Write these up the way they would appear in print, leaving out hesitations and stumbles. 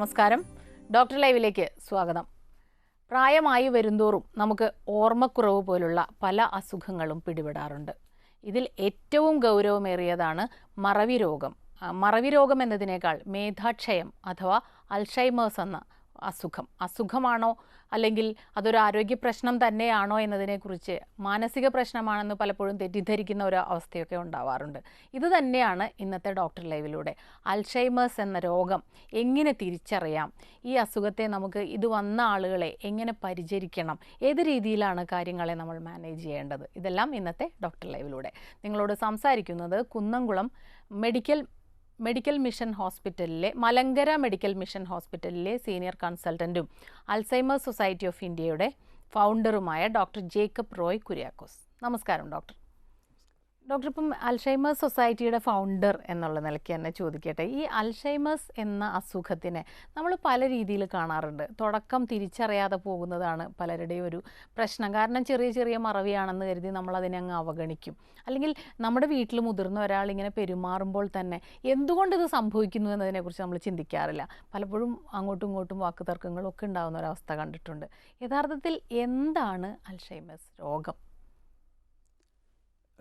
നമസ്കാരം. ഡോക്ടർ ലൈവിലേക്ക് സ്വാഗതം. പ്രായമായി വരുന്തോറും നമുക്ക് ഓർമ്മക്കുറവ് പോലുള്ള പല അസുഖങ്ങളും പിടിപെടാറുണ്ട്. ഇതിൽ ഏറ്റവും ഗൗരവമേറിയതാണ് മറവി രോഗം. മറവി രോഗം എന്നതിനേക്കാൾ മേധാക്ഷയം അഥവാ അൽഷൈമേഴ്സ് എന്ന അസുഖമാണോ അല്ലെങ്കിൽ അതൊരു ആരോഗ്യ പ്രശ്നം തന്നെയാണോ എന്നതിനെക്കുറിച്ച് മാനസിക പ്രശ്നമാണെന്ന് പലപ്പോഴും തെറ്റിദ്ധരിക്കുന്ന ഒരു അവസ്ഥയൊക്കെ ഉണ്ടാവാറുണ്ട്. ഇത് തന്നെയാണ് ഇന്നത്തെ ഡോക്ടർ ലൈവിലൂടെ. അൽഷൈമേഴ്സ് എന്ന രോഗം എങ്ങനെ തിരിച്ചറിയാം, ഈ അസുഖത്തെ നമുക്ക് ഇത് വന്ന ആളുകളെ എങ്ങനെ പരിചരിക്കണം, ഏത് രീതിയിലാണ് കാര്യങ്ങളെ നമ്മൾ മാനേജ് ചെയ്യേണ്ടത്, ഇതെല്ലാം ഇന്നത്തെ ഡോക്ടർ ലൈവിലൂടെ. നിങ്ങളോട് സംസാരിക്കുന്നത് കുന്നംകുളം മെഡിക്കൽ മിഷൻ ഹോസ്പിറ്റലിലെ മലങ്കര മെഡിക്കൽ മിഷൻ ഹോസ്പിറ്റലിലെ സീനിയർ കൺസൾട്ടൻറ്റും അൽസൈമേഴ്സ് സൊസൈറ്റി ഓഫ് ഇന്ത്യയുടെ ഫൗണ്ടറുമായ ഡോക്ടർ ജേക്കബ് റോയ് കുര്യാക്കോസ്. നമസ്കാരം ഡോക്ടർ. ഇപ്പം അൽഷൈമേഴ്സ് സൊസൈറ്റിയുടെ ഫൗണ്ടർ എന്നുള്ള നിലയ്ക്ക് തന്നെ ചോദിക്കട്ടെ, ഈ അൽഷൈമേഴ്സ് എന്ന അസുഖത്തിനെ നമ്മൾ പല രീതിയിൽ കാണാറുണ്ട്. തുടക്കം തിരിച്ചറിയാതെ പോകുന്നതാണ് പലരുടെയും ഒരു പ്രശ്നം. കാരണം ചെറിയ ചെറിയ മറവിയാണെന്ന് കരുതി നമ്മളതിനെ അങ്ങ് അവഗണിക്കും. അല്ലെങ്കിൽ നമ്മുടെ വീട്ടിൽ മുതിർന്ന ഒരാൾ ഇങ്ങനെ പെരുമാറുമ്പോൾ തന്നെ എന്തുകൊണ്ട് ഇത് സംഭവിക്കുന്നു എന്നതിനെക്കുറിച്ച് നമ്മൾ ചിന്തിക്കാറില്ല. പലപ്പോഴും അങ്ങോട്ടും ഇങ്ങോട്ടും വാക്കുതർക്കങ്ങളും ഒക്കെ ഉണ്ടാകുന്ന ഒരവസ്ഥ കണ്ടിട്ടുണ്ട്. യഥാർത്ഥത്തിൽ എന്താണ് അൽഷൈമേഴ്സ് രോഗം?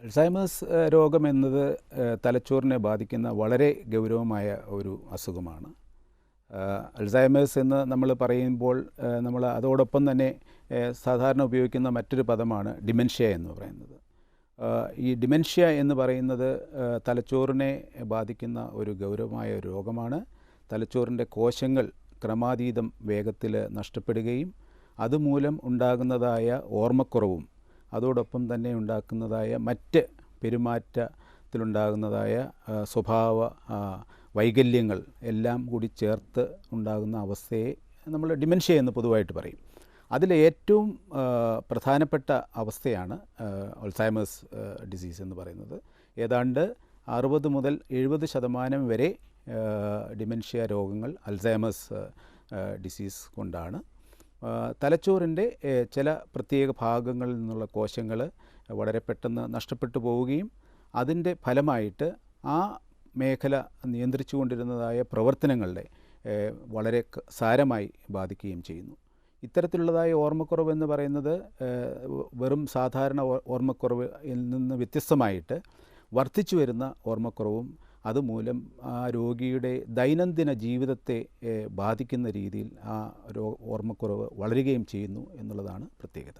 അൽസൈമേഴ്സ് രോഗം എന്നത് തലച്ചോറിനെ ബാധിക്കുന്ന വളരെ ഗൗരവമായ ഒരു അസുഖമാണ്. അൽസൈമേഴ്സ് എന്ന് നമ്മൾ പറയുമ്പോൾ നമ്മൾ അതോടൊപ്പം തന്നെ സാധാരണ ഉപയോഗിക്കുന്ന മറ്റൊരു പദമാണ് ഡിമെൻഷ്യ എന്ന് പറയുന്നത്. ഈ ഡിമെൻഷ്യ എന്ന് പറയുന്നത് തലച്ചോറിനെ ബാധിക്കുന്ന ഒരു ഗൗരവമായ ഒരു രോഗമാണ്. തലച്ചോറിൻ്റെ കോശങ്ങൾ ക്രമാതീതം വേഗത്തിൽ നഷ്ടപ്പെടുകയും അതുമൂലം ഉണ്ടാകുന്നതായ ഓർമ്മക്കുറവും അതോടൊപ്പം തന്നെ ഉണ്ടാക്കുന്നതായ മറ്റ് പെരുമാറ്റത്തിലുണ്ടാകുന്നതായ സ്വഭാവ വൈകല്യങ്ങൾ എല്ലാം കൂടി ചേർത്ത് ഉണ്ടാകുന്ന അവസ്ഥയെ നമ്മൾ ഡിമെൻഷ്യ എന്ന് പൊതുവായിട്ട് പറയും. അതിലേറ്റവും പ്രധാനപ്പെട്ട അവസ്ഥയാണ് അൽസൈമേഴ്സ് ഡിസീസ് എന്ന് പറയുന്നത്. ഏതാണ്ട് 60 മുതൽ 70% വരെ ഡിമെൻഷ്യ രോഗങ്ങൾ അൽസൈമേഴ്സ് ഡിസീസ് കൊണ്ടാണ്. തലച്ചോറിൻ്റെ ചില പ്രത്യേക ഭാഗങ്ങളിൽ നിന്നുള്ള കോശങ്ങൾ വളരെ പെട്ടെന്ന് നഷ്ടപ്പെട്ടു പോവുകയും അതിൻ്റെ ഫലമായിട്ട് ആ മേഖല നിയന്ത്രിച്ചു കൊണ്ടിരുന്നതായ പ്രവർത്തനങ്ങളുടെ വളരെ സാരമായി ബാധിക്കുകയും ചെയ്യുന്നു. ഇത്തരത്തിലുള്ളതായ ഓർമ്മക്കുറവ് എന്ന് പറയുന്നത് വെറും സാധാരണ ഓർമ്മക്കുറവിൽ നിന്ന് വ്യത്യസ്തമായിട്ട് വർദ്ധിച്ചു വരുന്ന ഓർമ്മക്കുറവും അതുമൂലം ആ രോഗിയുടെ ദൈനംദിന ജീവിതത്തെ ബാധിക്കുന്ന രീതിയിൽ ആ ഓർമ്മക്കുറവ് വളരുകയും ചെയ്യുന്നു എന്നുള്ളതാണ് പ്രത്യേകത.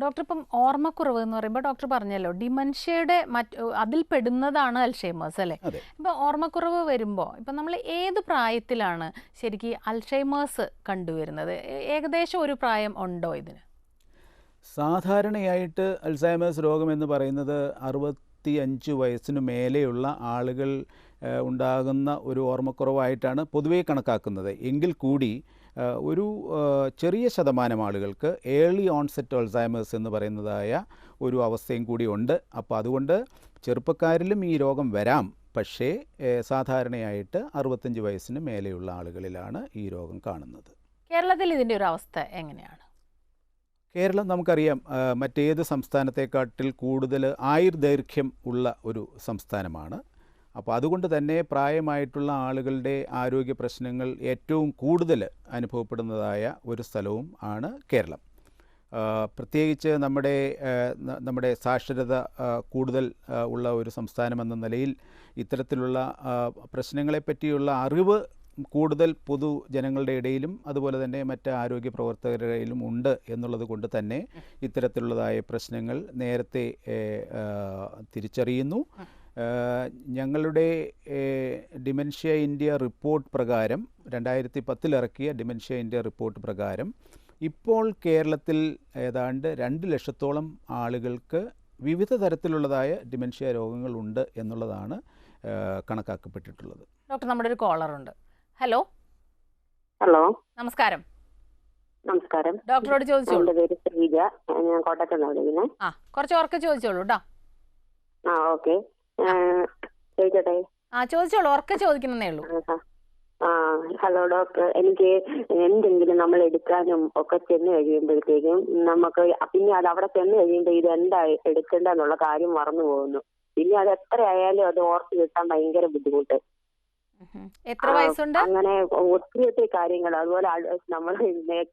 ഡോക്ടർ, ഇപ്പം ഓർമ്മക്കുറവ് എന്ന് പറയുമ്പോൾ ഡോക്ടർ പറഞ്ഞല്ലോ ഡിമെൻഷ്യയുടെ അതിൽ പെടുന്നതാണ് അൽഷൈമേഴ്സ് അല്ലേ? ഇപ്പം ഓർമ്മക്കുറവ് വരുമ്പോൾ ഇപ്പം നമ്മൾ ഏത് പ്രായത്തിലാണ് ശരിക്കും അൽഷൈമേഴ്സ് കണ്ടുവരുന്നത്? ഏകദേശം ഒരു പ്രായം ഉണ്ടോ ഇതിന്? സാധാരണയായിട്ട് അൽസൈമേഴ്സ് രോഗം എന്ന് പറയുന്നത് 65 വയസ്സിന് മേലെയുള്ള ആളുകൾ ഉണ്ടാകുന്ന ഒരു ഓർമ്മക്കുറവായിട്ടാണ് പൊതുവേ കണക്കാക്കുന്നത്. എങ്കിൽ കൂടി ഒരു ചെറിയ ശതമാനം ആളുകൾക്ക് ഏർലി ഓൺസെറ്റ് അൽസൈമേഴ്സ് എന്ന് പറയുന്നതായ ഒരു അവസ്ഥയും കൂടി ഉണ്ട്. അപ്പോൾ അതുകൊണ്ട് ചെറുപ്പക്കാരിലും ഈ രോഗം വരാം. പക്ഷേ സാധാരണയായിട്ട് 65 വയസ്സിന് മേലെയുള്ള ആളുകളിലാണ് ഈ രോഗം കാണുന്നത്. കേരളത്തിൽ ഇതിൻ്റെ ഒരു അവസ്ഥ എങ്ങനെയാണ്? കേരളം നമുക്കറിയാം മറ്റേത് സംസ്ഥാനത്തെക്കാട്ടിൽ കൂടുതൽ ആയുർദൈർഘ്യം ഉള്ള ഒരു സംസ്ഥാനമാണ്. അപ്പോൾ അതുകൊണ്ട് തന്നെ പ്രായമായിട്ടുള്ള ആളുകളുടെ ആരോഗ്യ പ്രശ്നങ്ങൾ ഏറ്റവും കൂടുതൽ അനുഭവപ്പെടുന്നതായ ഒരു സ്ഥലവും ആണ് കേരളം. പ്രത്യേകിച്ച് നമ്മുടെ സാക്ഷരത കൂടുതൽ ഉള്ള ഒരു സംസ്ഥാനമെന്ന നിലയിൽ ഇത്തരത്തിലുള്ള പ്രശ്നങ്ങളെപ്പറ്റിയുള്ള അറിവ് കൂടുതൽ പൊതുജനങ്ങളുടെ ഇടയിലും അതുപോലെ തന്നെ മറ്റ് ആരോഗ്യ പ്രവർത്തകരുടെ ഇടയിലും ഉണ്ട് എന്നുള്ളത് കൊണ്ട് തന്നെ ഇത്തരത്തിലുള്ളതായ പ്രശ്നങ്ങൾ നേരത്തെ തിരിച്ചറിയുന്നു. ഞങ്ങളുടെ ഡിമെൻഷ്യ ഇന്ത്യ റിപ്പോർട്ട് പ്രകാരം 2010 ഇറക്കിയ ഡിമെൻഷ്യ ഇന്ത്യ റിപ്പോർട്ട് പ്രകാരം ഇപ്പോൾ കേരളത്തിൽ ഏതാണ്ട് 2 ലക്ഷത്തോളം ആളുകൾക്ക് വിവിധ തരത്തിലുള്ളതായ ഡിമെൻഷ്യ രോഗങ്ങളുണ്ട് എന്നുള്ളതാണ് കണക്കാക്കപ്പെട്ടിട്ടുള്ളത്. ഡോക്ടർ, നമ്മുടെ ഒരു കോളറുണ്ട്. ഹലോ. നമസ്കാരം. ഡോക്ടറോട് ചോദിച്ചോളൂ. എൻ്റെ പേര് ശ്രീജ, ഞാൻ കോട്ടയത്ത് നിന്നാണ് വിളിക്കുന്നത്. കുറച്ച് ഉറക്കെ ചോദിച്ചോളൂ കേട്ടോ. ഓക്കെ, ചോദിച്ചോട്ടെ. ചോദിച്ചോളൂ, ഉറക്കെ ചോദിക്കുന്നേ ഉള്ളൂ. ഹലോ ഡോക്ടർ, എനിക്ക് എന്തെങ്കിലും നമ്മൾ എടുക്കാനും ഒക്കെ ചെന്ന് കഴിയുമ്പോഴത്തേക്കും നമുക്ക് പിന്നെ അത് അവിടെ ചെന്ന് കഴിയുമ്പോൾ ഇത് എന്താ എടുക്കേണ്ടെന്നുള്ള കാര്യം മറന്നു പോകുന്നു. പിന്നെ അത് എത്ര ആയാലും അത് ഓർത്ത് കിട്ടാൻ ഭയങ്കര ബുദ്ധിമുട്ട്. എത്ര വയസ്സുണ്ട്? അങ്ങനെ ഒത്തിരി കാര്യങ്ങൾ. അതുപോലെ നമ്മൾ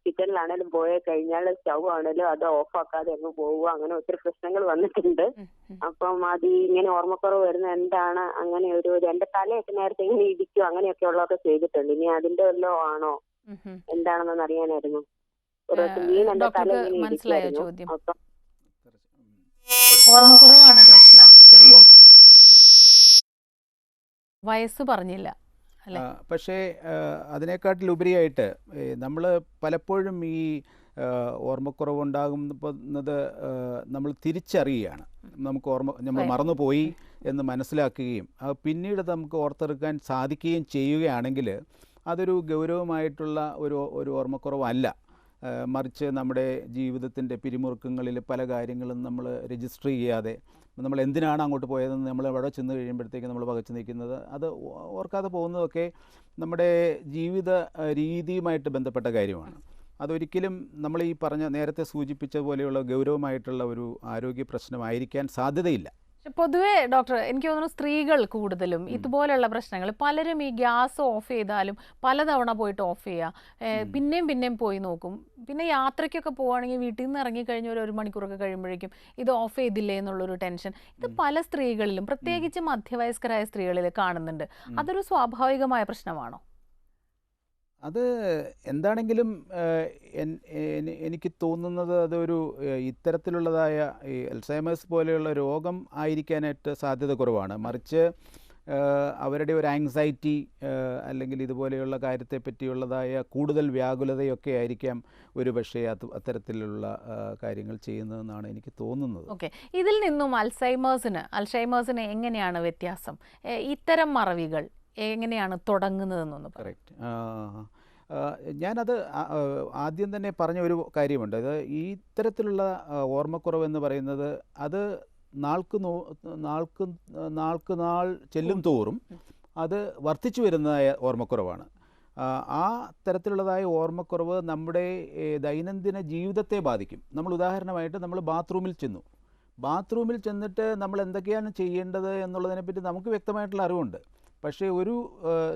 കിച്ചണിലാണേലും പോയി കഴിഞ്ഞാൽ സ്റ്റൗ ആണേലും അത് ഓഫ് ആക്കാതെ അങ്ങ് പോവുക, അങ്ങനെ ഒത്തിരി പ്രശ്നങ്ങൾ വന്നിട്ടുണ്ട്. അപ്പം അത് ഇങ്ങനെ ഓർമ്മക്കുറവ് വരുന്ന എന്താണ്, അങ്ങനെ ഒരു എന്റെ തലയൊക്കെ നേരത്തെ ഇങ്ങനെ ഇടിക്കും, അങ്ങനെയൊക്കെ ഉള്ളതൊക്കെ ചെയ്തിട്ടുണ്ട്. ഇനി അതിന്റെ വല്ലതും ആണോ എന്താണെന്ന് അറിയാനായിരുന്നു. ഒരു വീണ് എന്റെ തല ഇങ്ങനെ ഇടിക്കായിരുന്നു. അപ്പം ഓർമ്മക്കുറവാണ് പ്രശ്നം. ചെറിയ വയസ്സ് പറഞ്ഞില്ല അല്ലേ? പക്ഷേ അതിനേക്കാട്ടിലുപരിയായിട്ട് നമ്മൾ പലപ്പോഴും ഈ ഓർമ്മക്കുറവുണ്ടാകുന്നത് നമ്മൾ തിരിച്ചറിയുകയാണ്. നമ്മൾ മറന്നുപോയി എന്ന് മനസ്സിലാക്കുകയും പിന്നീട് നമുക്ക് ഓർത്തെടുക്കാൻ സാധിക്കുകയും ചെയ്യുകയാണെങ്കിൽ അതൊരു ഗൗരവമായിട്ടുള്ള ഒരു ഓർമ്മക്കുറവല്ല. മറിച്ച് നമ്മുടെ ജീവിതത്തിൻ്റെ പിരിമുറുക്കങ്ങളിൽ പല കാര്യങ്ങളും നമ്മൾ രജിസ്റ്റർ ചെയ്യാതെ നമ്മൾ എന്തിനാണ് അങ്ങോട്ട് പോയതെന്ന് നമ്മൾ എവിടെ ചെന്ന് കഴിയുമ്പോഴത്തേക്ക് നമ്മൾ പകച്ചു നിൽക്കുന്നത്, അത് ഓർക്കാതെ പോകുന്നതൊക്കെ നമ്മുടെ ജീവിത രീതിയുമായിട്ട് ബന്ധപ്പെട്ട കാര്യമാണ്. അതൊരിക്കലും നമ്മൾ ഈ പറഞ്ഞ നേരത്തെ സൂചിപ്പിച്ച പോലെയുള്ള ഗൗരവമായിട്ടുള്ള ഒരു ആരോഗ്യ പ്രശ്നമായിരിക്കാൻ സാധ്യതയില്ല. പൊതുവേ ഡോക്ടർ, എനിക്ക് തോന്നുന്നു സ്ത്രീകൾ കൂടുതലും ഇതുപോലെയുള്ള പ്രശ്നങ്ങൾ, പലരും ഈ ഗ്യാസ് ഓഫ് ചെയ്താലും പലതവണ പോയിട്ട് ഓഫ് ചെയ്യുക, പിന്നെയും പോയി നോക്കും. പിന്നെ യാത്രയ്ക്കൊക്കെ പോവുകയാണെങ്കിൽ വീട്ടിൽ നിന്ന് ഇറങ്ങിക്കഴിഞ്ഞ ഒരു മണിക്കൂറൊക്കെ കഴിയുമ്പോഴേക്കും ഇത് ഓഫ് ചെയ്തില്ലേ എന്നുള്ളൊരു ടെൻഷൻ ഇത് പല സ്ത്രീകളിലും, പ്രത്യേകിച്ച് മധ്യവയസ്കരായ സ്ത്രീകളിൽ കാണുന്നുണ്ട്. അതൊരു സ്വാഭാവികമായ പ്രശ്നമാണോ? അത് എന്താണെങ്കിലും എനിക്ക് തോന്നുന്നത് അതൊരു ഇത്തരത്തിലുള്ളതായ ഈ അൽസൈമേഴ്സ് പോലെയുള്ള രോഗം ആയിരിക്കാനായിട്ട് സാധ്യത കുറവാണ്. മറിച്ച് അവരുടെ ഒരു ആങ്സൈറ്റി അല്ലെങ്കിൽ ഇതുപോലെയുള്ള കാര്യത്തെ പറ്റിയുള്ളതായ കൂടുതൽ വ്യാകുലതയൊക്കെ ആയിരിക്കാം ഒരു പക്ഷേ അത്തരത്തിലുള്ള കാര്യങ്ങൾ ചെയ്യുന്നതെന്നാണ് എനിക്ക് തോന്നുന്നത്. ഓക്കെ, ഇതിൽ നിന്നും അൽസൈമേഴ്സിന് എങ്ങനെയാണ് വ്യത്യാസം? ഇത്തരം മറവികൾ എങ്ങനെയാണ് തുടങ്ങുന്നതെന്നൊന്ന്? കറക്റ്റ്. ഞാനത് ആദ്യം തന്നെ പറഞ്ഞ ഒരു കാര്യമുണ്ട്. അത് ഈ ഇത്തരത്തിലുള്ള ഓർമ്മക്കുറവെന്ന് പറയുന്നത് അത് നാൾ ചെല്ലും തോറും അത് വർദ്ധിച്ചു വരുന്നതായ ഓർമ്മക്കുറവാണ്. ആ തരത്തിലുള്ളതായ ഓർമ്മക്കുറവ് നമ്മുടെ ദൈനംദിന ജീവിതത്തെ ബാധിക്കും. നമ്മൾ ഉദാഹരണമായിട്ട് നമ്മൾ ബാത്റൂമിൽ ചെന്നിട്ട് നമ്മൾ എന്തൊക്കെയാണ് ചെയ്യേണ്ടത് എന്നുള്ളതിനെപ്പറ്റി നമുക്ക് വ്യക്തമായിട്ടുള്ള അറിവുണ്ട്. പക്ഷേ ഒരു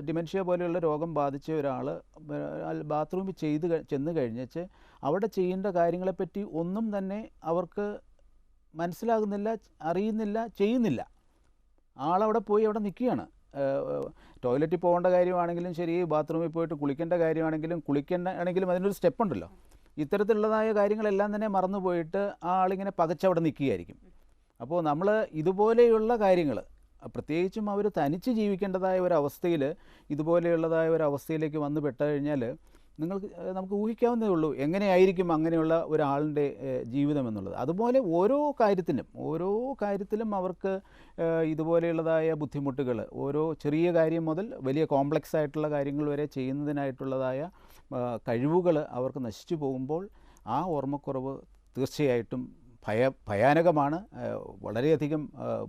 ഡിമെൻഷ്യ പോലെയുള്ള രോഗം ബാധിച്ച ഒരാൾ ബാത്റൂമിൽ ചെന്ന് കഴിഞ്ഞേച്ച് അവിടെ ചെയ്യേണ്ട കാര്യങ്ങളെപ്പറ്റി ഒന്നും തന്നെ അവർക്ക് മനസ്സിലാകുന്നില്ല, അറിയുന്നില്ല, ചെയ്യുന്നില്ല. ആളവിടെ പോയി അവിടെ നിൽക്കുകയാണ്. ടോയ്ലറ്റിൽ പോകേണ്ട കാര്യമാണെങ്കിലും ശരി, ബാത്റൂമിൽ പോയിട്ട് കുളിക്കേണ്ട കാര്യമാണെങ്കിലും കുളിക്കേണ്ടെങ്കിലും അതിനൊരു സ്റ്റെപ്പുണ്ടല്ലോ. ഇത്തരത്തിലുള്ളതായ കാര്യങ്ങളെല്ലാം തന്നെ മറന്നു പോയിട്ട് ആ ആളിങ്ങനെ പകച്ചവിടെ നിൽക്കുകയായിരിക്കും. അപ്പോൾ നമ്മൾ ഇതുപോലെയുള്ള കാര്യങ്ങൾ, പ്രത്യേകിച്ചും അവർ തനിച്ച് ജീവിക്കേണ്ടതായ ഒരവസ്ഥയിൽ ഇതുപോലെയുള്ളതായ ഒരവസ്ഥയിലേക്ക് വന്നു പെട്ടു കഴിഞ്ഞാൽ നമുക്ക് ഊഹിക്കാവുന്നതേ ഉള്ളൂ എങ്ങനെയായിരിക്കും അങ്ങനെയുള്ള ഒരാളിൻ്റെ ജീവിതം എന്നുള്ളത്. അതുപോലെ ഓരോ കാര്യത്തിലും അവർക്ക് ഇതുപോലെയുള്ളതായ ബുദ്ധിമുട്ടുകൾ, ഓരോ ചെറിയ കാര്യം മുതൽ വലിയ കോംപ്ലക്സ് ആയിട്ടുള്ള കാര്യങ്ങൾ വരെ ചെയ്യുന്നതിനായിട്ടുള്ളതായ കഴിവുകൾ അവർക്ക് നശിച്ചു പോകുമ്പോൾ ആ ഓർമ്മക്കുറവ് തീർച്ചയായിട്ടും ഭയാനകമാണ്, വളരെയധികം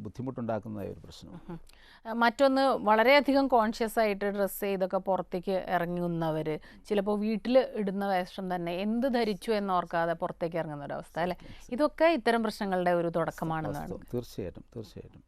ബുദ്ധിമുട്ടുണ്ടാക്കുന്നതായ ഒരു പ്രശ്നം. മറ്റൊന്ന്, വളരെയധികം കോൺഷ്യസ് ആയിട്ട് ഡ്രസ്സ് ചെയ്തൊക്കെ പുറത്തേക്ക് ഇറങ്ങുന്നവർ, ചിലപ്പോൾ വീട്ടിൽ ഇടുന്ന വേഷം തന്നെ എന്ത് ധരിച്ചു എന്നോർക്കാതെ പുറത്തേക്ക് ഇറങ്ങുന്ന ഒരവസ്ഥ അല്ലേ? ഇതൊക്കെ ഇത്തരം പ്രശ്നങ്ങളുടെ ഒരു തുടക്കമാണെന്നാണ്. തീർച്ചയായിട്ടും.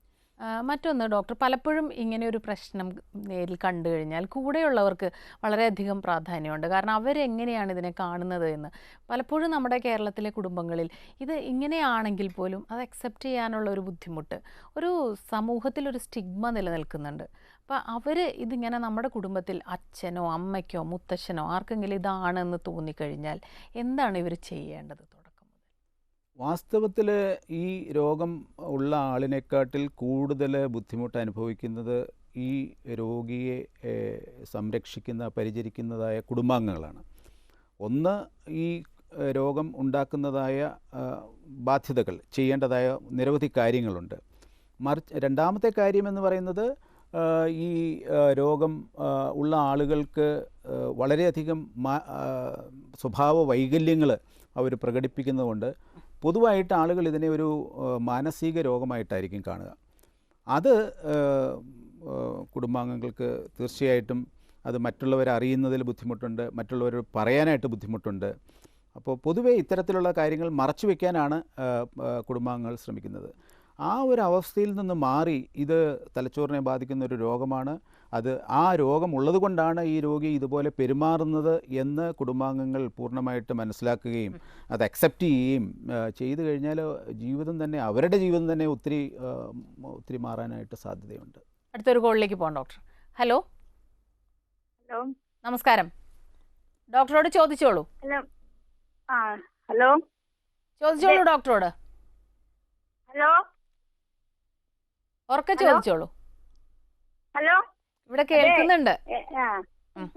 മറ്റൊന്ന് ഡോക്ടർ, പലപ്പോഴും ഇങ്ങനെ ഒരു പ്രശ്നം നേരിൽ കണ്ടു കഴിഞ്ഞാൽ കൂടെയുള്ളവർക്ക് വളരെയധികം പ്രാധാന്യമുണ്ട്. കാരണം അവരെങ്ങനെയാണ് ഇതിനെ കാണുന്നത് എന്ന്. പലപ്പോഴും നമ്മുടെ കേരളത്തിലെ കുടുംബങ്ങളിൽ ഇത് ഇങ്ങനെയാണെങ്കിൽ പോലും അത് അക്സെപ്റ്റ് ചെയ്യാനുള്ള ഒരു ബുദ്ധിമുട്ട്, ഒരു സമൂഹത്തിലൊരു സ്റ്റിഗ്മ നിലനിൽക്കുന്നുണ്ട്. അപ്പോൾ അവർ ഇതിങ്ങനെ നമ്മുടെ കുടുംബത്തിൽ അച്ഛനോ അമ്മയ്ക്കോ മുത്തശ്ശനോ ആർക്കെങ്കിലും ഇതാണെന്ന് തോന്നിക്കഴിഞ്ഞാൽ എന്താണ് ഇവർ ചെയ്യേണ്ടത്? വാസ്തവത്തിൽ ഈ രോഗം ഉള്ള ആളിനെക്കാട്ടിൽ കൂടുതൽ ബുദ്ധിമുട്ട് അനുഭവിക്കുന്നത് ഈ രോഗിയെ പരിചരിക്കുന്നതായ കുടുംബാംഗങ്ങളാണ്. ഒന്ന്, ഈ രോഗം ഉണ്ടാക്കുന്നതായ ബാധ്യതകൾ, ചെയ്യേണ്ടതായ നിരവധി കാര്യങ്ങളുണ്ട്. രണ്ടാമത്തെ കാര്യമെന്ന് പറയുന്നത് ഈ രോഗം ഉള്ള ആളുകൾക്ക് വളരെയധികം സ്വഭാവ വൈകല്യങ്ങൾ അവർ പ്രകടിപ്പിക്കുന്നതുകൊണ്ട് പൊതുവായിട്ട് ആളുകൾ ഇതിനെ ഒരു മാനസിക രോഗമായിട്ടായിരിക്കും കാണുക. അത് കുടുംബാംഗങ്ങൾക്ക് തീർച്ചയായിട്ടും അത് മറ്റുള്ളവരെ അറിയുന്നതിൽ ബുദ്ധിമുട്ടുണ്ട്, മറ്റുള്ളവരോട് പറയാനായിട്ട് ബുദ്ധിമുട്ടുണ്ട്. അപ്പോൾ പൊതുവേ ഇത്തരത്തിലുള്ള കാര്യങ്ങൾ മറച്ചു വയ്ക്കാനാണ് കുടുംബാംഗങ്ങൾ ശ്രമിക്കുന്നത്. ആ ഒരു അവസ്ഥയിൽ നിന്ന് മാറി ഇത് തലച്ചോറിനെ ബാധിക്കുന്ന ഒരു രോഗമാണ്, അത് ആ രോഗമുള്ളത് കൊണ്ടാണ് ഈ രോഗി ഇതുപോലെ പെരുമാറുന്നത് എന്ന് കുടുംബാംഗങ്ങൾ പൂർണ്ണമായിട്ട് മനസ്സിലാക്കുകയും അത് അക്സെപ്റ്റ് ചെയ്യുകയും ചെയ്തു കഴിഞ്ഞാൽ അവരുടെ ജീവിതം തന്നെ ഒത്തിരി മാറാനായിട്ട് സാധ്യതയുണ്ട്. അടുത്തൊരു കോളിലേക്ക് പോകാം ഡോക്ടർ. ഹലോ ഹലോ, നമസ്കാരം. ഡോക്ടറോട് ചോദിച്ചോളൂ. ഹലോ. ഹലോ ചോദിച്ചോളൂ ഡോക്ടറോട്. ഹലോ ഉറക്കെ ഹലോ. ചോദിച്ചോളൂ. ഹലോ, ഇവിടെ കേൾക്കുന്നുണ്ട്.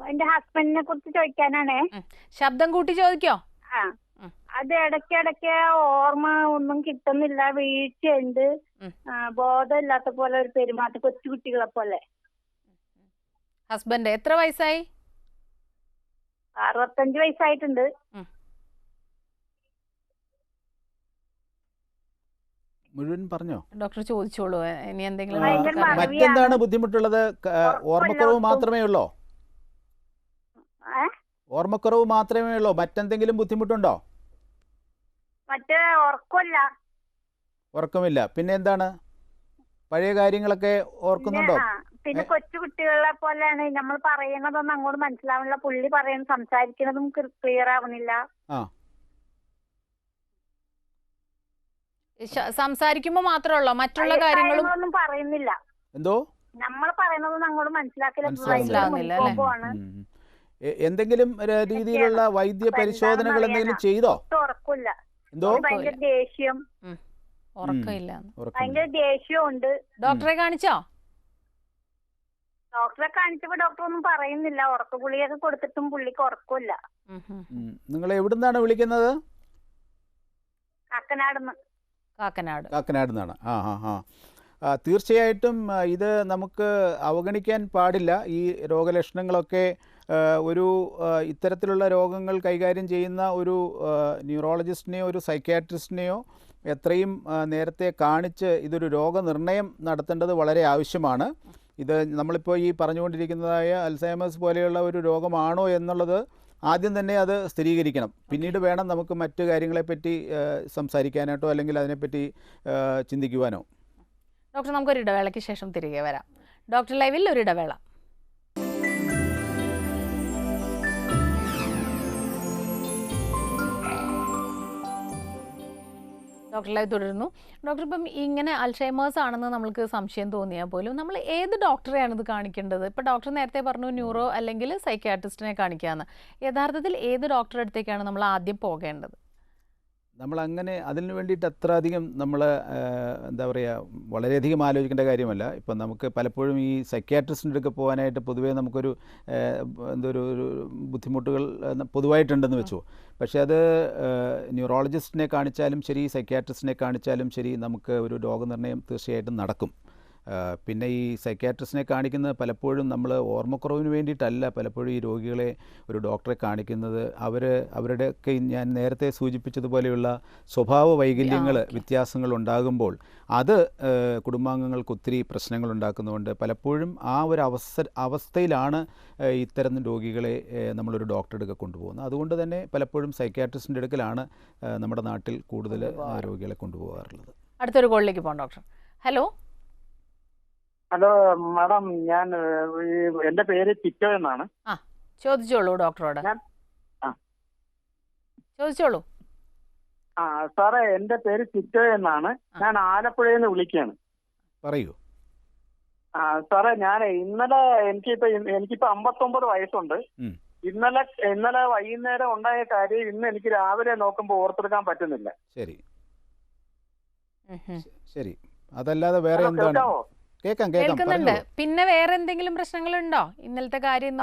എന്റെ ഹസ്ബൻഡിനെ കുറിച്ച് ചോദിക്കാനാണേ. ശബ്ദം കൂട്ടി ചോദിക്കോ. അത് ഇടയ്ക്കിടയ്ക്ക് ഓർമ്മ ഒന്നും കിട്ടുന്നില്ല, വീഴ്ചയുണ്ട്, ബോധമില്ലാത്ത പോലെ ഒരു പെരുമാറ്റം, കൊച്ചു കുട്ടികളെ പോലെ. ഹസ്ബൻഡ് എത്ര വയസ്സായി? 65 വയസ്സായിട്ടുണ്ട്. മുഴുവൻ പറഞ്ഞോ ഡോക്ടർ ചോദിച്ചോളൂ. ഇനി എന്തെങ്കിലും മറ്റെന്താണ് ബുദ്ധിമുട്ടുള്ളത്? ഓർമ്മക്കുറവ് മാത്രമേ ഉള്ളോ? ഓർമ്മക്കുറവ് മാത്രമേ ഉള്ളോ? മറ്റെന്തെങ്കിലും ബുദ്ധിമുട്ടുണ്ടോ? മറ്റേ ഉറക്കമില്ല. പിന്നെ എന്താണ്? പഴയ കാര്യങ്ങളൊക്കെ ഓർക്കുന്നുണ്ടോ? പിന്നെ കൊച്ചു കുട്ടികളെ പോലെയാണ്, നമ്മൾ പറയുന്നതൊന്നും അങ്ങോട്ട് മനസ്സിലാവുന്നില്ല, പുള്ളി പറയുന്നത് സംസാരിക്കുന്നതും ക്ലിയർ ആവുന്നില്ല. സംസാരിക്കുമ്പോ മാത്രമല്ലോ, മറ്റുള്ള കാര്യങ്ങളൊന്നും പറയുന്നില്ല. എന്തോ നമ്മൾ പറയുന്നതൊന്നും അങ്ങോട്ട് മനസ്സിലാവുന്നില്ല അല്ലേ? എന്തെങ്കിലും രീതിയിലുള്ള വൈദ്യ പരിശോധനകൾ എന്തെങ്കിലും ചെയ്തോ? ഉറക്കില്ല. എന്തോ ഭയങ്കര ദേഷ്യം, ഉറക്കമില്ല. ഭയങ്കര ദേഷ്യവും ഉണ്ട്. ഡോക്ടറെ കാണിച്ചോ? ഡോക്ടറെ കാണിച്ചപ്പോ ഡോക്ടർ ഒന്നും പറയുന്നില്ല. ഉറക്ക ഗുളികയൊക്കെ കൊടുത്തിട്ടും പുള്ളിക്ക് ഉറക്കമില്ല. നിങ്ങൾ എവിടുന്നാണ് വിളിക്കുന്നത്? കാക്കനാട് നിന്നാണ്. തീർച്ചയായിട്ടും ഇത് നമുക്ക് അവഗണിക്കാൻ പാടില്ല. ഈ രോഗലക്ഷണങ്ങളൊക്കെ ഇത്തരത്തിലുള്ള രോഗങ്ങൾ കൈകാര്യം ചെയ്യുന്ന ഒരു ന്യൂറോളജിസ്റ്റിനെയോ ഒരു സൈക്യാട്രിസ്റ്റിനെയോ എത്രയും നേരത്തെ കാണിച്ച് ഇതൊരു രോഗനിർണയം നടത്തേണ്ടത് വളരെ ആവശ്യമാണ്. ഇത് നമ്മളിപ്പോൾ ഈ പറഞ്ഞുകൊണ്ടിരിക്കുന്നതായ അൽസൈമേഴ്സ് പോലെയുള്ള ഒരു രോഗമാണോ എന്നുള്ളത് ആദ്യം തന്നെ അത് സ്ഥിരീകരിക്കണം. പിന്നീട് വേണം നമുക്ക് മറ്റു കാര്യങ്ങളെപ്പറ്റി സംസാരിക്കാനായിട്ടോ അല്ലെങ്കിൽ അതിനെപ്പറ്റി ചിന്തിക്കുവാനോ. ഡോക്ടർ, നമുക്കൊരു ഇടവേളയ്ക്ക് ശേഷം തിരികെ വരാം. ഡോക്ടർ ലൈവിൽ ഒരു ഇടവേള. ഡോക്ടർ ലൈവ് തുടരുന്നു. ഡോക്ടർ, ഇപ്പം ഇങ്ങനെ അൽഷൈമേഴ്സ് ആണെന്ന് നമ്മൾക്ക് സംശയം തോന്നിയാൽ പോലും നമ്മൾ ഏത് ഡോക്ടറെയാണ് ഇത് കാണിക്കേണ്ടത്? ഇപ്പോൾ ഡോക്ടർ നേരത്തെ പറഞ്ഞു ന്യൂറോ അല്ലെങ്കിൽ സൈക്യാട്രിസ്റ്റിനെ കാണിക്കാമെന്ന്. യഥാർത്ഥത്തിൽ ഏത് ഡോക്ടറുടെ അടുത്തേക്കാണ് നമ്മൾ ആദ്യം പോകേണ്ടത്? നമ്മളങ്ങനെ അതിന് വേണ്ടിയിട്ട് അത്ര അധികം എന്താ പറയുക, വളരെയധികം ആലോചിക്കേണ്ട കാര്യമല്ല. ഇപ്പം നമുക്ക് പലപ്പോഴും ഈ സൈക്യാട്രിസ്റ്റിൻ്റെ അടുത്ത് പോകാനായിട്ട് പൊതുവേ നമുക്കൊരു ഒരു ബുദ്ധിമുട്ടുകൾ പൊതുവായിട്ടുണ്ടെന്ന് വെച്ചു. പക്ഷേ അത് ന്യൂറോളജിസ്റ്റിനെ കാണിച്ചാലും ശരി, സൈക്യാട്രിസ്റ്റിനെ കാണിച്ചാലും ശരി, നമുക്ക് ഒരു രോഗനിർണയം തീർച്ചയായിട്ടും നടക്കും. പിന്നെ ഈ സൈക്യാട്രിസ്റ്റിനെ കാണിക്കുന്നത് പലപ്പോഴും നമ്മൾ ഓർമ്മക്കുറവിന് വേണ്ടിയിട്ടല്ല പലപ്പോഴും ഈ രോഗികളെ ഒരു ഡോക്ടറെ കാണിക്കുന്നത്. അവരുടെയൊക്കെ ഞാൻ നേരത്തെ സൂചിപ്പിച്ചതുപോലെയുള്ള സ്വഭാവ വൈകല്യങ്ങൾ, വ്യത്യാസങ്ങൾ ഉണ്ടാകുമ്പോൾ അത് കുടുംബാംഗങ്ങൾക്ക് ഒത്തിരി പ്രശ്നങ്ങൾ ഉണ്ടാക്കുന്നതുകൊണ്ട് പലപ്പോഴും ആ ഒരു അവസ്ഥയിലാണ് ഇത്തരം രോഗികളെ നമ്മളൊരു ഡോക്ടറുടെ അടുക്കൽ കൊണ്ടുപോകുന്നത്. അതുകൊണ്ട് തന്നെ പലപ്പോഴും സൈക്യാട്രിസ്റ്റിൻ്റെ അടുക്കലാണ് നമ്മുടെ നാട്ടിൽ കൂടുതൽ രോഗികളെ കൊണ്ടുപോകാറുള്ളത്. അടുത്തൊരു കോളിലേക്ക് പോകാം ഡോക്ടർ. ഹലോ. ഹലോ മാഡം, ഞാൻ എന്റെ പേര് ടിറ്റോ എന്നാണ്. ചോദിച്ചോളൂ ഡോക്ടറോട്. ചോദിച്ചോളൂ. സാറേ, എന്റെ പേര് ടിറ്റോ എന്നാണ്. ഞാൻ ആലപ്പുഴയിൽ നിന്ന് വിളിക്കുകയാണ്. പറയൂ. സാറേ, ഞാൻ ഇന്നലെ എനിക്കിപ്പോ 59 വയസ്സുണ്ട്. ഇന്നലെ വൈകുന്നേരം ഉണ്ടായ കാര്യം ഇന്ന് എനിക്ക് രാവിലെ നോക്കുമ്പോൾ ഓർത്തെടുക്കാൻ പറ്റുന്നില്ല. ശരി ശരി. അതല്ലാതെ വേറെ എന്താണ്? കേൾക്കുന്നുണ്ട്. പിന്നെ വേറെ എന്തെങ്കിലും പ്രശ്നങ്ങളുണ്ടോ? ഇന്നലത്തെ കാര്യം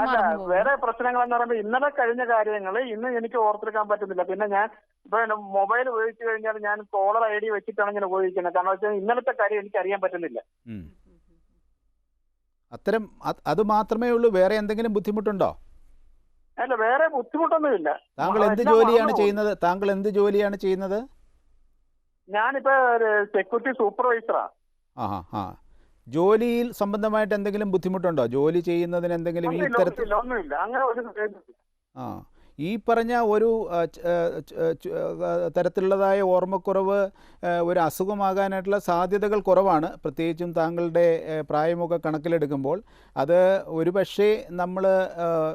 വേറെ പ്രശ്നങ്ങൾ എന്ന് പറയുമ്പോൾ ഇന്നലെ കഴിഞ്ഞ കാര്യങ്ങൾ ഇന്ന് എനിക്ക് ഓർത്തെടുക്കാൻ പറ്റുന്നില്ല. പിന്നെ ഞാൻ ഇപ്പൊ മൊബൈൽ ഉപയോഗിച്ചു കഴിഞ്ഞാൽ ഞാൻ കോളർ ID വെച്ചിട്ടാണ് ഞാൻ ഉപയോഗിക്കുന്നത്. കാരണം വെച്ചാൽ ഇന്നലത്തെ കാര്യം എനിക്ക് അറിയാൻ പറ്റുന്നില്ല. അത്തരം അത് മാത്രമേ ഉള്ളൂ? വേറെ എന്തെങ്കിലും ബുദ്ധിമുട്ടുണ്ടോ? അല്ല, വേറെ ബുദ്ധിമുട്ടൊന്നുമില്ല. താങ്കൾ എന്ത് ജോലിയാണ് ചെയ്യുന്നത്? ഞാനിപ്പോ സെക്യൂരിറ്റി സൂപ്പർവൈസറാ. ജോലിയിൽ സംബന്ധമായിട്ട് എന്തെങ്കിലും ബുദ്ധിമുട്ടുണ്ടോ? ജോലി ചെയ്യുന്നതിന് എന്തെങ്കിലും ഈ തരത്തിൽ? ഒന്നുമില്ല, അങ്ങനെ ഒരു. ഈ പറഞ്ഞ ഒരു തരത്തിലുള്ളതായ ഓർമ്മക്കുറവ് ഒരു അസുഖമാകാനായിട്ടുള്ള സാധ്യതകൾ കുറവാണ്. പ്രത്യേകിച്ചും താങ്കളുടെ പ്രായമൊക്കെ കണക്കിലെടുക്കുമ്പോൾ അത് ഒരുപക്ഷേ നമ്മൾ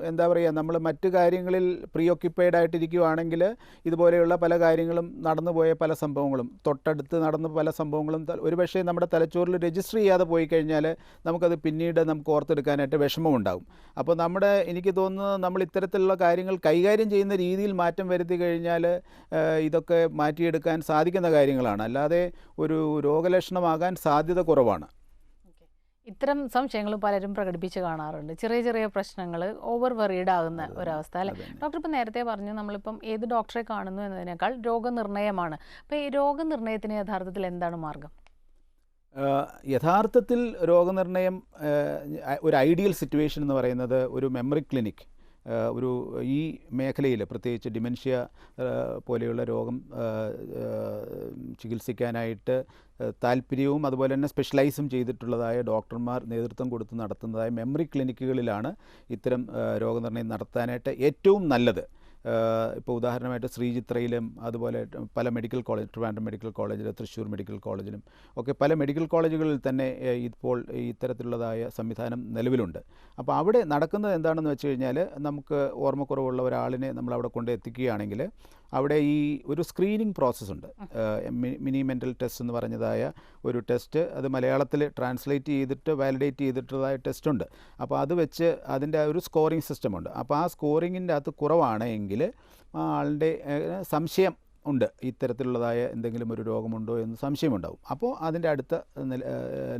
എന്താ പറയുക, നമ്മൾ മറ്റു കാര്യങ്ങളിൽ പ്രീഓക്യുപ്പൈഡ് ആയിട്ടിരിക്കുകയാണെങ്കിൽ ഇതുപോലെയുള്ള പല കാര്യങ്ങളും നടന്നുപോയ പല സംഭവങ്ങളും, തൊട്ടടുത്ത് നടന്ന പല സംഭവങ്ങളും ഒരുപക്ഷേ നമ്മുടെ തലച്ചോറിൽ രജിസ്റ്റർ ചെയ്യാതെ പോയി കഴിഞ്ഞാൽ നമുക്കത് പിന്നീട് നമുക്ക് ഓർത്തെടുക്കാനായിട്ട് വിഷമമുണ്ടാകും. അപ്പോൾ എനിക്ക് തോന്നുന്നത് നമ്മൾ ഇത്തരത്തിലുള്ള കാര്യങ്ങൾ കൈകാര്യം ചെയ്യുന്ന രീതിയിൽ മാറ്റം വരുത്തി കഴിഞ്ഞാൽ ഇതൊക്കെ മാറ്റിയെടുക്കാൻ സാധിക്കുന്ന കാര്യങ്ങളാണ്. അല്ലാതെ ഒരു രോഗലക്ഷണമാകാൻ സാധ്യത കുറവാണ്. ഇത്തരം സംശയങ്ങൾ പലരും പ്രകടിപ്പിച്ച് കാണാറുണ്ട്. ചെറിയ ചെറിയ പ്രശ്നങ്ങൾ ഓവർ വെറീഡ് ആകുന്ന ഒരവസ്ഥ അല്ലേ ഡോക്ടർ? ഇപ്പം നേരത്തെ പറഞ്ഞു നമ്മളിപ്പം ഏത് ഡോക്ടറെ കാണുന്നു എന്നതിനേക്കാൾ രോഗനിർണയമാണ്. അപ്പോൾ ഈ രോഗനിർണയത്തിന് യഥാർത്ഥത്തിൽ എന്താണ് മാർഗം? യഥാർത്ഥത്തിൽ രോഗനിർണയം ഒരു ഐഡിയൽ സിറ്റുവേഷൻ എന്ന് പറയുന്നത് ഒരു മെമ്മറി ക്ലിനിക്, ഈ മേഖലയിൽ പ്രത്യേകിച്ച് ഡിമെൻഷ്യ പോലെയുള്ള രോഗം ചികിത്സിക്കാനായിട്ട് താല്പര്യവും അതുപോലെ തന്നെ സ്പെഷ്യലൈസും ചെയ്തിട്ടുള്ളതായ ഡോക്ടർമാർ നേതൃത്വം കൊടുത്ത് നടത്തുന്നതായ മെമ്മറി ക്ലിനിക്കുകളിലാണ് ഇത്തരം രോഗനിർണയം നടത്താനായിട്ട് ഏറ്റവും നല്ലത്. ഇപ്പോൾ ഉദാഹരണമായിട്ട് ശ്രീചിത്രയിലും അതുപോലെ പല മെഡിക്കൽ കോളേജ്, ട്രിവാൻഡ്രം മെഡിക്കൽ കോളേജിൽ, തൃശ്ശൂർ മെഡിക്കൽ കോളേജിലും ഒക്കെ പല മെഡിക്കൽ കോളേജുകളിൽ തന്നെ ഇപ്പോൾ ഇത്തരത്തിലുള്ളതായ സംവിധാനം നിലവിലുണ്ട്. അപ്പോൾ അവിടെ നടക്കുന്നത് എന്താണെന്ന് വെച്ച് കഴിഞ്ഞാൽ, നമുക്ക് ഓർമ്മക്കുറവുള്ള ഒരാളിനെ നമ്മൾ അവിടെ കൊണ്ട് എത്തിക്കുകയാണെങ്കിൽ അവിടെ ഈ ഒരു സ്ക്രീനിങ് പ്രോസസ്സുണ്ട്. മിനി മെൻ്റൽ ടെസ്റ്റ് എന്ന് പറഞ്ഞതായ ഒരു ടെസ്റ്റ്, അത് മലയാളത്തിൽ ട്രാൻസ്ലേറ്റ് ചെയ്തിട്ട് വാലിഡേറ്റ് ചെയ്തിട്ടുള്ളതായ ടെസ്റ്റുണ്ട്. അപ്പോൾ അത് വെച്ച് അതിൻ്റെ ഒരു സ്കോറിംഗ് സിസ്റ്റമുണ്ട്. അപ്പോൾ ആ സ്കോറിങ്ങിൻ്റെ അകത്ത് കുറവാണ് എങ്കിൽ ആ ആളുടെ സംശയം ഉണ്ട്, ഇത്തരത്തിലുള്ളതായ എന്തെങ്കിലും ഒരു രോഗമുണ്ടോ എന്ന് സംശയമുണ്ടാവും. അപ്പോൾ അതിൻ്റെ അടുത്ത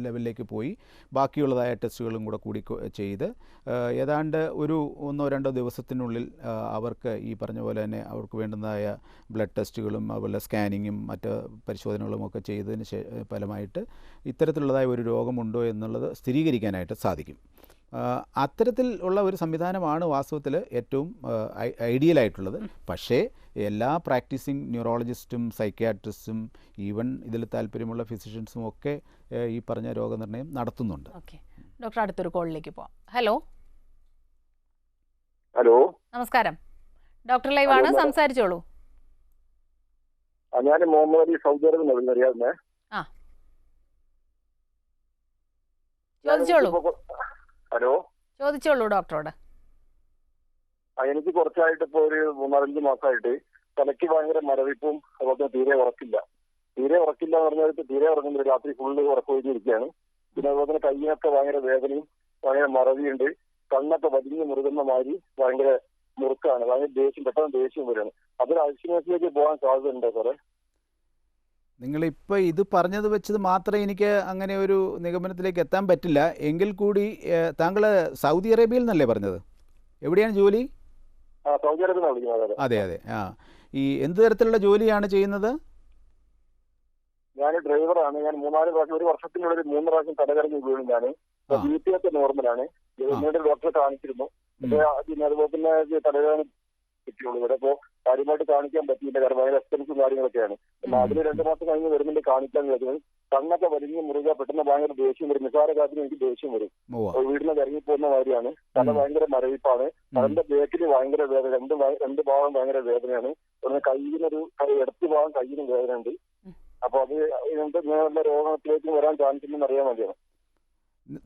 ലെവലിലേക്ക് പോയി ബാക്കിയുള്ളതായ ടെസ്റ്റുകളും കൂടി ചെയ്ത് ഏതാണ്ട് ഒരു 1-2 ദിവസത്തിനുള്ളിൽ അവർക്ക് ഈ പറഞ്ഞ പോലെ തന്നെ അവർക്ക് വേണ്ടുന്നതായ ബ്ലഡ് ടെസ്റ്റുകളും അതുപോലെ സ്കാനിങ്ങും മറ്റ് പരിശോധനകളും ഒക്കെ ചെയ്തതിന് ഫലമായിട്ട് ഇത്തരത്തിലുള്ളതായ ഒരു രോഗമുണ്ടോ എന്നുള്ളത് സ്ഥിരീകരിക്കാനായിട്ട് സാധിക്കും. അത്തരത്തിൽ ഉള്ള ഒരു സംവിധാനമാണ് വാസ്തവത്തിൽ ഏറ്റവും ഐഡിയലായിട്ടുള്ളത്. പക്ഷേ എല്ലാ പ്രാക്ടീസിങ് ന്യൂറോളജിസ്റ്റും സൈക്യാട്രിസ്റ്റും ഈവൻ ഇതിൽ താല്പര്യമുള്ള ഫിസിഷ്യൻസും ഒക്കെ ഈ പറഞ്ഞ രോഗനിർണയം നടത്തുന്നുണ്ട്. ഓക്കെ ഡോക്ടർ, അടുത്തൊരു കോളിലേക്ക് പോവാം. ഹലോ ഹലോ, നമസ്കാരം. ഡോക്ടർ ലൈവ് ആണ്, സംസാരിച്ചോളൂ. ഞാൻ മുഹമ്മദ് അലി, സൗദി അറേബ്യ അറിയാവുന്നേ. ചോദിച്ചോളൂ. ഹലോ, ചോദിച്ചോളൂ ഡോക്ടറോട്. എനിക്ക് കുറച്ചായിട്ട് ഇപ്പൊ ഒരു 3-4 മാസമായിട്ട് തലയ്ക്ക് ഭയങ്കര മരവിപ്പും അതുപോലെ തീരെ ഉറക്കില്ല എന്ന് പറഞ്ഞാൽ തീരെ ഉറങ്ങുന്നില്ല, രാത്രി ഫുള്ള് ഉറക്കൊഴിഞ്ഞിരിക്കുകയാണ്. പിന്നെ അതുപോലെ തന്നെ കയ്യിനൊക്കെ ഭയങ്കര വേദനയും ഭയങ്കര മറവിയുണ്ട്. കണ്ണൊക്കെ വലിഞ്ഞ് മുറുകുന്ന മാതിരി ഭയങ്കര മുറുക്കാണ്, ഭയങ്കര പെട്ടെന്ന് ദേഷ്യം വരികയാണ്. അതൊരു അൾഷിമേഴ്സിലേക്ക് പോകാൻ സാധ്യത ഉണ്ടോ സാറേ? നിങ്ങളിപ്പോൾ ഇത് പറഞ്ഞത് വെച്ചത് മാത്രമേ എനിക്ക് അങ്ങനെ ഒരു നിഗമനത്തിലേക്ക് എത്താൻ പറ്റില്ല. എങ്കിൽ കൂടി താങ്കൾ സൗദി അറേബ്യയിൽ നിന്നല്ലേ പറഞ്ഞത്? എവിടെയാണ് ജോലി? Saudi Arabia. അതെ. ഈ എന്ത് തരത്തിലുള്ള ജോലിയാണ് ചെയ്യുന്നത്? ഞാൻ ഡ്രൈവറാണ്. ഞാൻ 3-4 പ്രാവശ്യം, ഒരു വർഷത്തിനുള്ളിൽ 3 പ്രാവശ്യം തലകറങ്ങി വീണു. ഞാൻ ബി.പി ഒക്കെ നോർമലാണ്. ഡോക്ടറെ കാണിച്ചിരുന്നു. പിന്നെ അതുപോലെ തന്നെ തലവേദന കിട്ടിയുള്ളൂ. ഇവിടെ ഇപ്പോൾ കാര്യമായിട്ട് കാണിക്കാൻ പറ്റിയില്ല, കാരണം ഭയങ്കര എക്സ്പെൻസും കാര്യങ്ങളൊക്കെയാണ്. എന്നാൽ അതിന് 2 മാസം കഴിഞ്ഞ് വരുന്നുണ്ട് കാണിക്കാൻ കഴിയുന്നത്. കണ്ണൊക്കെ വലിഞ്ഞ് മുറുക, പെട്ടെന്ന് ഭയങ്കര ദേഷ്യം വരും. നിസാര കാര്യത്തിന് എനിക്ക് ദേഷ്യം വരും. വീടിന് ഇറങ്ങിപ്പോകുന്ന കാര്യമാണ്. തല ഭയങ്കര മരവിപ്പാണ്. അതിന്റെ ബേക്കിൽ ഭയങ്കര വേദന, രണ്ട് ഭാഗം ഭയങ്കര വേദനയാണ്. കയ്യിനൊരു ഇടത്ത് ഭാഗം കയ്യിന് വേദന ഉണ്ട്. അപ്പൊ അത് ഇങ്ങനെയുള്ള രോഗത്തിലേക്ക് വരാൻ ചാൻസ് ഉണ്ടെന്ന് അറിയാൻ വേണ്ടിയാണ്.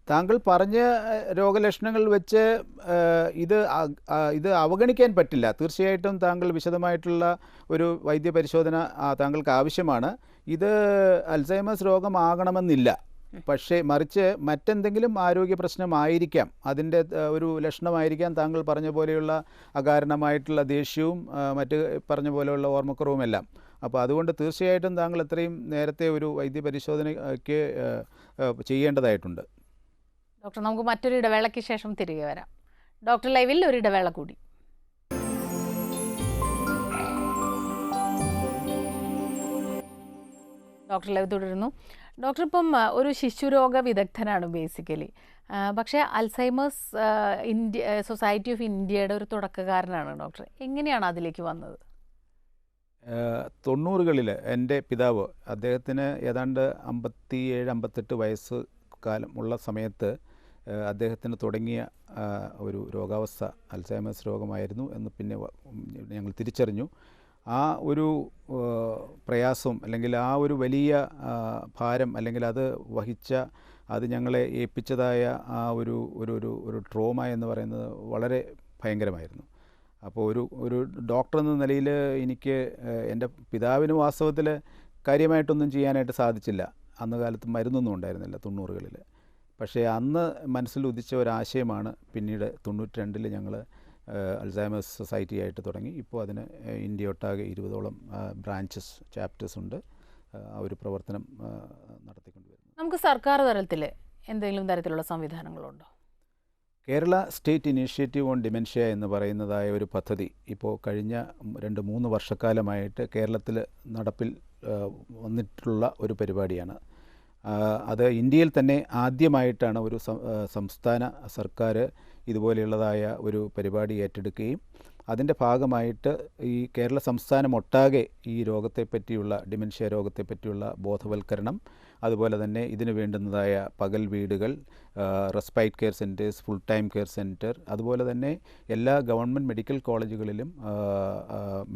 താങ്കൾ പറഞ്ഞ രോഗലക്ഷണങ്ങൾ വെച്ച് ഇത് അവഗണിക്കാൻ പറ്റില്ല. തീർച്ചയായിട്ടും താങ്കൾ വിശദമായിട്ടുള്ള ഒരു വൈദ്യപരിശോധന താങ്കൾക്ക് ആവശ്യമാണ്. ഇത് അൽസൈമേഴ്സ് രോഗമാകണമെന്നില്ല, പക്ഷേ മറിച്ച് മറ്റെന്തെങ്കിലും ആരോഗ്യ പ്രശ്നമായിരിക്കാം, അതിൻ്റെ ഒരു ലക്ഷണമായിരിക്കാം താങ്കൾ പറഞ്ഞ പോലെയുള്ള അകാരണമായിട്ടുള്ള ദേഷ്യവും മറ്റ് പറഞ്ഞ പോലെയുള്ള ഓർമ്മക്കുറവുമെല്ലാം. അപ്പോൾ അതുകൊണ്ട് തീർച്ചയായിട്ടും താങ്കൾ എത്രയും നേരത്തെ ഒരു വൈദ്യപരിശോധനയ്ക്ക് ചെയ്യേണ്ടതായിട്ടുണ്ട്. ഡോക്ടർ, നമുക്ക് മറ്റൊരു ഇടവേളയ്ക്ക് ശേഷം തിരികെ വരാം. ഡോക്ടർ ലൈവിൽ ഒരു ഇടവേള കൂടി. ഡോക്ടർ ലൈവ് തുടരുന്നു. ഡോക്ടർ ഇപ്പം ഒരു ശിശുരോഗ വിദഗ്ധനാണ് ബേസിക്കലി, പക്ഷേ അൽസൈമേഴ്സ് സൊസൈറ്റി ഓഫ് ഇന്ത്യയുടെ ഒരു തുടക്കക്കാരനാണ് ഡോക്ടർ. എങ്ങനെയാണ് അതിലേക്ക് വന്നത്? 90കളിൽ എൻ്റെ പിതാവ്, അദ്ദേഹത്തിന് ഏതാണ്ട് 57-58 വയസ്സ് കാലം ഉള്ള സമയത്ത് അദ്ദേഹത്തിന് തുടങ്ങിയ ഒരു രോഗാവസ്ഥ അൽസൈമേഴ്സ് രോഗമായിരുന്നു എന്ന് പിന്നെ ഞങ്ങൾ തിരിച്ചറിഞ്ഞു. ആ ഒരു പ്രയാസം അല്ലെങ്കിൽ ആ ഒരു വലിയ ഭാരം അല്ലെങ്കിൽ അത് വഹിച്ച അത് ഞങ്ങളെ ഏൽപ്പിച്ചതായ ആ ഒരു ട്രോമ എന്ന് പറയുന്നത് വളരെ ഭയങ്കരമായിരുന്നു. അപ്പോൾ ഒരു ഡോക്ടർ എന്ന നിലയിൽ എനിക്ക് എൻ്റെ പിതാവിന് വാസ്തവത്തിൽ കാര്യമായിട്ടൊന്നും ചെയ്യാനായിട്ട് സാധിച്ചില്ല. അന്ന് കാലത്ത് മരുന്നൊന്നും ഉണ്ടായിരുന്നില്ല 90കളിൽ. പക്ഷേ അന്ന് മനസ്സിൽ ഉദിച്ച ഒരാശയമാണ് പിന്നീട് 92 ഞങ്ങൾ അൽസൈമേഴ്സ് സൊസൈറ്റി ആയിട്ട് തുടങ്ങി. ഇപ്പോൾ അതിന് ഇന്ത്യ ഒട്ടാകെ 20ഓളം ബ്രാഞ്ചസ് ചാപ്റ്റേഴ്സ് ഉണ്ട്. ആ ഒരു പ്രവർത്തനം നടത്തിക്കൊണ്ടുവരുന്നു. നമുക്ക് സർക്കാർ തലത്തിൽ എന്തെങ്കിലും തരത്തിലുള്ള സംവിധാനങ്ങളുണ്ടോ? Kerala state initiative on dementia എന്ന് പറയുന്നതായ ഒരു പദ്ധതി ഇപ്പോൾ കഴിഞ്ഞ 2-3 വർഷക്കാലമായിട്ട് കേരളത്തിൽ നടപ്പിൽ വന്നിട്ടുള്ള ഒരു പരിപാടിയാണ്. അത് ഇന്ത്യയിൽ തന്നെ ആദ്യമായിട്ടാണ് ഒരു സംസ്ഥാന സർക്കാർ ഇതുപോലെയുള്ളതായ ഒരു പരിപാടി ഏറ്റെടുക്കുകയും അതിൻ്റെ ഭാഗമായിട്ട് ഈ കേരള സംസ്ഥാനം ഒട്ടാകെ ഈ രോഗത്തെപ്പറ്റിയുള്ള ഡിമെൻഷ്യ രോഗത്തെപ്പറ്റിയുള്ള ബോധവൽക്കരണം, അതുപോലെ തന്നെ ഇതിന് വേണ്ടുന്നതായ പകൽ വീടുകൾ, respite care centres, full time care centre, അതുപോലെ തന്നെ എല്ലാ ഗവൺമെൻറ് മെഡിക്കൽ കോളേജുകളിലും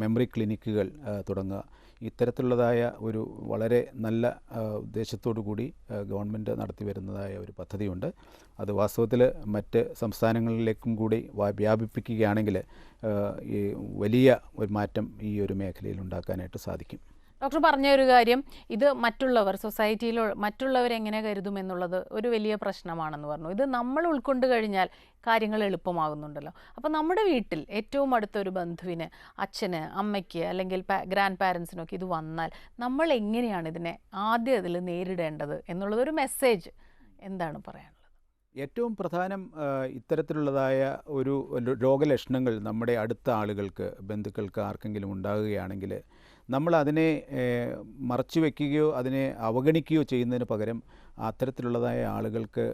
മെമ്മറി ക്ലിനിക്കുകൾ തുടങ്ങുക. ഇത്തരത്തിലുള്ളതായ ഒരു വളരെ നല്ല ഉദ്ദേശത്തോടു കൂടി ഗവൺമെൻറ് നടത്തി വരുന്നതായ ഒരു പദ്ധതിയുണ്ട്. അത് വാസ്തവത്തിൽ മറ്റ് സംസ്ഥാനങ്ങളിലേക്കും കൂടി വ്യാപിപ്പിക്കുകയാണെങ്കിൽ ഈ വലിയ ഒരു മാറ്റം ഈ ഒരു മേഖലയിൽ ഉണ്ടാക്കാനായിട്ട് സാധിക്കും. ഡോക്ടർ പറഞ്ഞ ഒരു കാര്യം, ഇത് മറ്റുള്ളവർ സൊസൈറ്റിയിൽ മറ്റുള്ളവരെങ്ങനെ കരുതുമെന്നുള്ളത് ഒരു വലിയ പ്രശ്നമാണെന്ന് പറഞ്ഞു. ഇത് നമ്മൾ ഉൾക്കൊണ്ട് കഴിഞ്ഞാൽ കാര്യങ്ങൾ എളുപ്പമാകുന്നുണ്ടല്ലോ. അപ്പോൾ നമ്മുടെ വീട്ടിൽ ഏറ്റവും അടുത്തൊരു ബന്ധുവിന്, അച്ഛന്, അമ്മയ്ക്ക് അല്ലെങ്കിൽ ഗ്രാൻഡ് പാരൻസിനൊക്കെ ഇത് വന്നാൽ നമ്മൾ എങ്ങനെയാണ് ഇതിനെ ആദ്യം അതിൽ നേരിടേണ്ടത് എന്നുള്ളതൊരു മെസ്സേജ് എന്താണ് പറയാനുള്ളത്? ഏറ്റവും പ്രധാനം ഇത്തരത്തിലുള്ളതായ ഒരു രോഗലക്ഷണങ്ങൾ നമ്മുടെ അടുത്ത ആളുകൾക്ക്, ബന്ധുക്കൾക്ക് ആർക്കെങ്കിലും ഉണ്ടാകുകയാണെങ്കിൽ നമ്മൾ അതിനെ മറച്ചു വയ്ക്കുകയോ അതിനെ അവഗണിക്കുകയോ ചെയ്യുന്നതിന് പകരം അത്തരത്തിലുള്ളതായ ആളുകൾക്ക്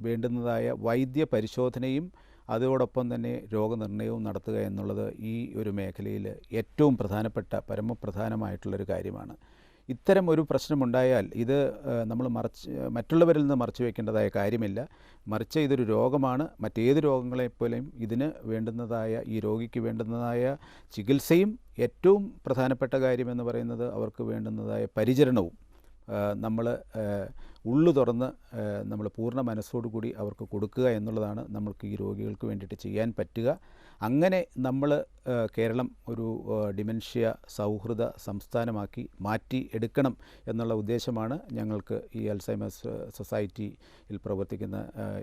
വേണ്ടുന്നതായ വൈദ്യ പരിശോധനയും അതോടൊപ്പം തന്നെ രോഗനിർണയവും നടത്തുക എന്നുള്ളത് ഈ ഒരു മേഖലയിൽ ഏറ്റവും പ്രധാനപ്പെട്ട പരമപ്രധാനമായിട്ടുള്ളൊരു കാര്യമാണ്. ഇത്തരം ഒരു പ്രശ്നമുണ്ടായാൽ ഇത് നമ്മൾ മറ്റുള്ളവരിൽ നിന്ന് മറച്ചു വയ്ക്കേണ്ടതായ കാര്യമില്ല. മറിച്ച് ഇതൊരു രോഗമാണ്. മറ്റേത് രോഗങ്ങളെപ്പോലെയും ഇതിന് വേണ്ടുന്നതായ, ഈ രോഗിക്ക് വേണ്ടുന്നതായ ചികിത്സയും ഏറ്റവും പ്രധാനപ്പെട്ട കാര്യമെന്ന് പറയുന്നത് അവർക്ക് വേണ്ടുന്നതായ പരിചരണവും നമ്മൾ ഉള്ളു തുറന്ന് നമ്മൾ പൂർണ്ണ മനസ്സോടുകൂടി അവർക്ക് കൊടുക്കുക എന്നുള്ളതാണ് നമ്മൾക്ക് ഈ രോഗികൾക്ക് വേണ്ടിയിട്ട് ചെയ്യാൻ പറ്റുക. അങ്ങനെ നമ്മൾ കേരളം ഒരു ഡിമെൻഷ്യ സൗഹൃദ സംസ്ഥാനമാക്കി മാറ്റി എടുക്കണം എന്നുള്ള ഉദ്ദേശമാണ് ഞങ്ങൾക്ക് ഈ അൽസൈമേഴ്സ് സൊസൈറ്റിയിൽ പ്രവർത്തിക്കുന്ന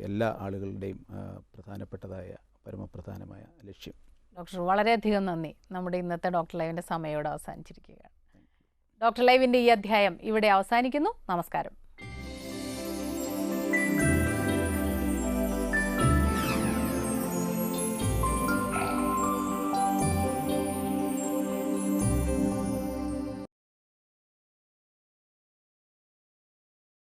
എല്ലാ ആളുകളുടെയും പ്രധാനപ്പെട്ടതായ പരമപ്രധാനമായ ലക്ഷ്യം. ഡോക്ടർ വളരെയധികം നന്ദി. നമ്മുടെ ഇന്നത്തെ ഡോക്ടർ ലൈവിൻ്റെ സമയോടെ അവസാനിച്ചിരിക്കുകയാണ്. ഡോക്ടർ ലൈവിൻ്റെ ഈ അധ്യായം ഇവിടെ അവസാനിക്കുന്നു. നമസ്കാരം.